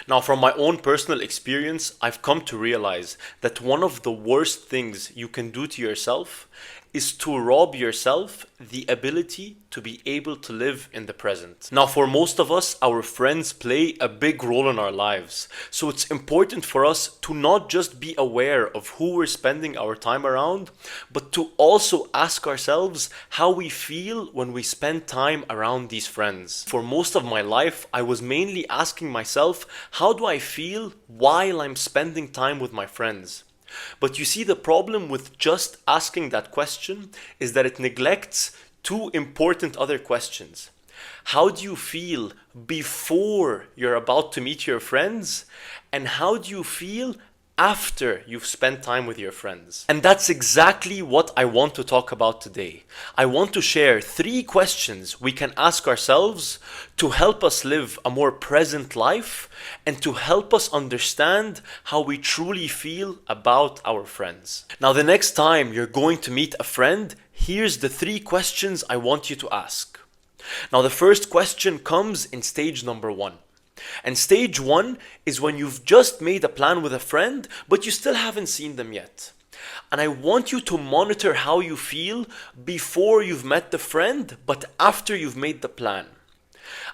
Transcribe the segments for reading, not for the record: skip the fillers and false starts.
Now, from my own personal experience, I've come to realize that one of the worst things you can do to yourself is to rob yourself the ability to be able to live in the present. Now, for most of us, our friends play a big role in our lives. So it's important for us to not just be aware of who we're spending our time around, but to also ask ourselves how we feel when we spend time around these friends. For most of my life, I was mainly asking myself, how do I feel while I'm spending time with my friends? But you see, the problem with just asking that question is that it neglects two important other questions. How do you feel before you're about to meet your friends? And how do you feel after you've spent time with your friends? And that's exactly what I want to talk about today. I want to share 3 questions we can ask ourselves to help us live a more present life and to help us understand how we truly feel about our friends. Now, the next time you're going to meet a friend, here's the 3 questions I want you to ask. Now, the first question comes in stage number 1. And stage 1 is when you've just made a plan with a friend, but you still haven't seen them yet. And I want you to monitor how you feel before you've met the friend, but after you've made the plan.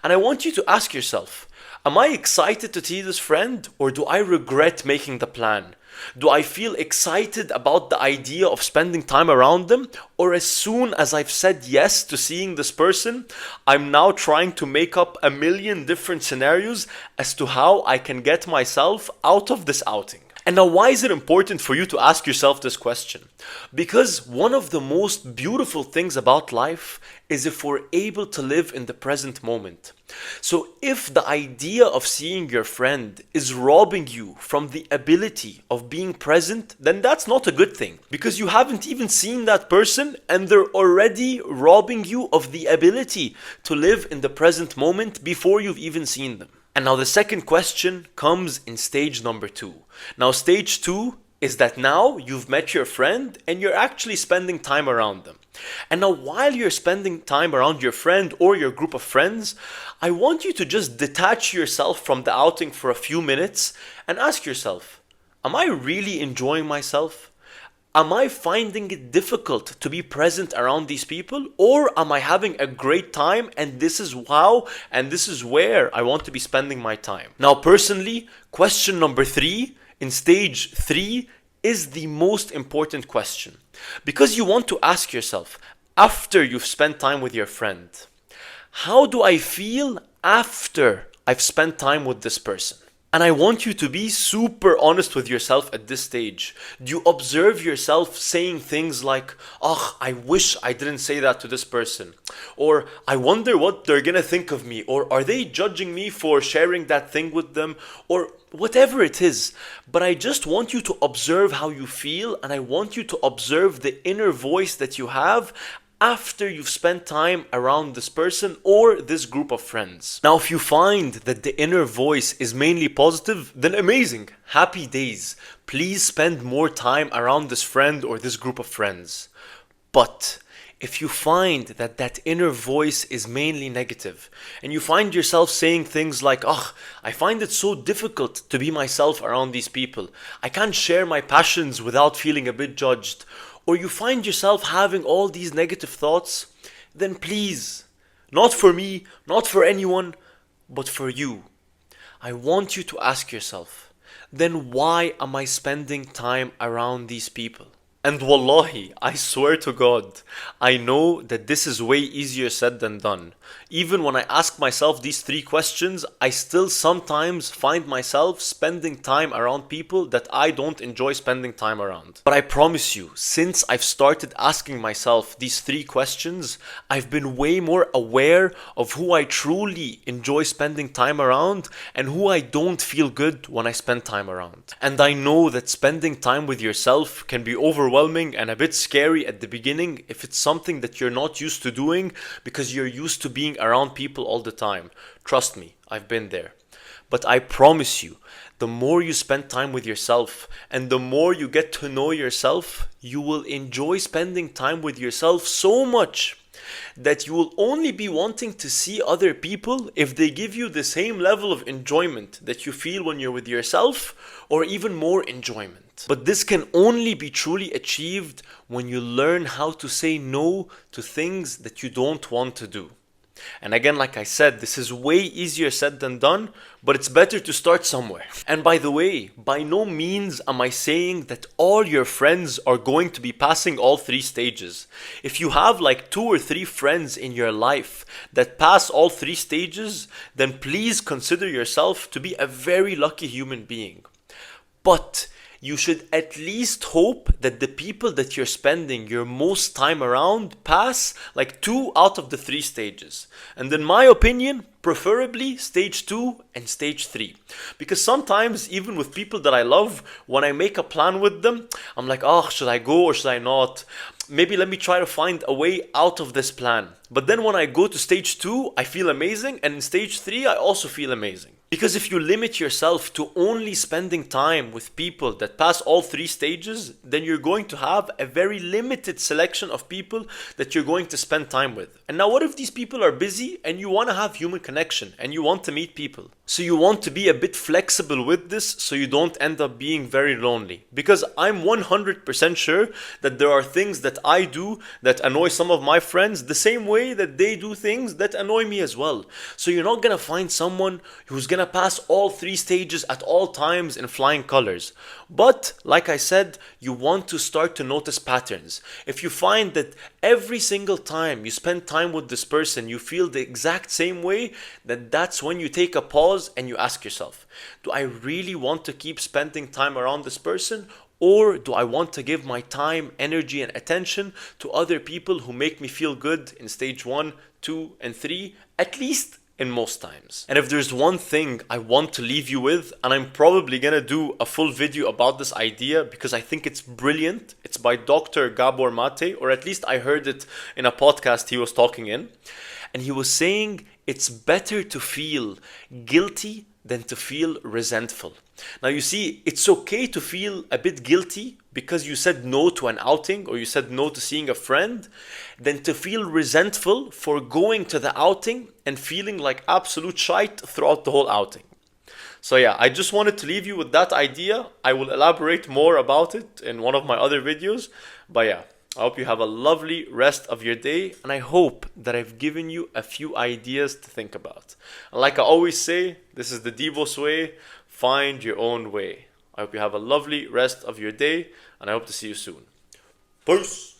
And I want you to ask yourself, am I excited to see this friend, or do I regret making the plan? Do I feel excited about the idea of spending time around them? Or as soon as I've said yes to seeing this person, I'm now trying to make up a million different scenarios as to how I can get myself out of this outing? And now, why is it important for you to ask yourself this question? Because one of the most beautiful things about life is if we're able to live in the present moment. So if the idea of seeing your friend is robbing you from the ability of being present, then that's not a good thing. Because you haven't even seen that person and they're already robbing you of the ability to live in the present moment before you've even seen them. And now the second question comes in stage number 2. Now, stage 2 is that now you've met your friend and you're actually spending time around them. And now, while you're spending time around your friend or your group of friends, I want you to just detach yourself from the outing for a few minutes and ask yourself, am I really enjoying myself? Am I finding it difficult to be present around these people, or am I having a great time and this is how and this is where I want to be spending my time? Now, personally, question number 3 in stage 3 is the most important question, because you want to ask yourself, after you've spent time with your friend, how do I feel after I've spent time with this person? And I want you to be super honest with yourself at this stage. Do you observe yourself saying things like, oh, I wish I didn't say that to this person? Or I wonder what they're gonna think of me? Or are they judging me for sharing that thing with them? Or whatever it is. But I just want you to observe how you feel, and I want you to observe the inner voice that you have after you've spent time around this person or this group of friends. Now, if you find that the inner voice is mainly positive, then amazing, happy days. Please spend more time around this friend or this group of friends. But if you find that that inner voice is mainly negative, and you find yourself saying things like, oh, I find it so difficult to be myself around these people. I can't share my passions without feeling a bit judged. Or you find yourself having all these negative thoughts, then please, not for me, not for anyone, but for you, I want you to ask yourself, then why am I spending time around these people? And wallahi, I swear to God, I know that this is way easier said than done. Even when I ask myself these 3 questions, I still sometimes find myself spending time around people that I don't enjoy spending time around. But I promise you, since I've started asking myself these 3 questions, I've been way more aware of who I truly enjoy spending time around and who I don't feel good when I spend time around. And I know that spending time with yourself can be overwhelming and a bit scary at the beginning if it's something that you're not used to doing because you're used to being around people all the time. Trust me, I've been there. But I promise you, the more you spend time with yourself and the more you get to know yourself, you will enjoy spending time with yourself so much that you will only be wanting to see other people if they give you the same level of enjoyment that you feel when you're with yourself, or even more enjoyment. But this can only be truly achieved when you learn how to say no to things that you don't want to do. And again, like I said, this is way easier said than done, but it's better to start somewhere. And by the way, by no means am I saying that all your friends are going to be passing all three stages. If you have like 2 or 3 friends in your life that pass all 3 stages, then please consider yourself to be a very lucky human being. But you should at least hope that the people that you're spending your most time around pass like 2 out of the 3 stages. And in my opinion, preferably stage 2 and stage 3. Because sometimes, even with people that I love, when I make a plan with them, I'm like, oh, should I go or should I not? Maybe let me try to find a way out of this plan. But then when I go to stage 2, I feel amazing. And in stage 3, I also feel amazing. Because if you limit yourself to only spending time with people that pass all 3 stages, then you're going to have a very limited selection of people that you're going to spend time with. And now what if these people are busy and you want to have human connection and you want to meet people? So you want to be a bit flexible with this so you don't end up being very lonely. Because I'm 100% sure that there are things that I do that annoy some of my friends the same way that they do things that annoy me as well. So you're not going to find someone who's going to pass all 3 stages at all times in flying colors. But like I said, you want to start to notice patterns. If you find that every single time you spend time with this person you feel the exact same way, then that's when you take a pause and you ask yourself, do I really want to keep spending time around this person? Or do I want to give my time, energy, and attention to other people who make me feel good in stage 1, 2, and 3, at least in most times? And if there's one thing I want to leave you with, and I'm probably gonna do a full video about this idea because I think it's brilliant. It's by Dr. Gabor Mate, or at least I heard it in a podcast he was talking in. And he was saying it's better to feel guilty than to feel resentful. Now you see, it's okay to feel a bit guilty because you said no to an outing or you said no to seeing a friend, than to feel resentful for going to the outing and feeling like absolute shite throughout the whole outing. So yeah, I just wanted to leave you with that idea. I will elaborate more about it in one of my other videos. But yeah, I hope you have a lovely rest of your day, and I hope that I've given you a few ideas to think about. And like I always say, this is the Devos way. Find your own way. I hope you have a lovely rest of your day, and I hope to see you soon. Peace!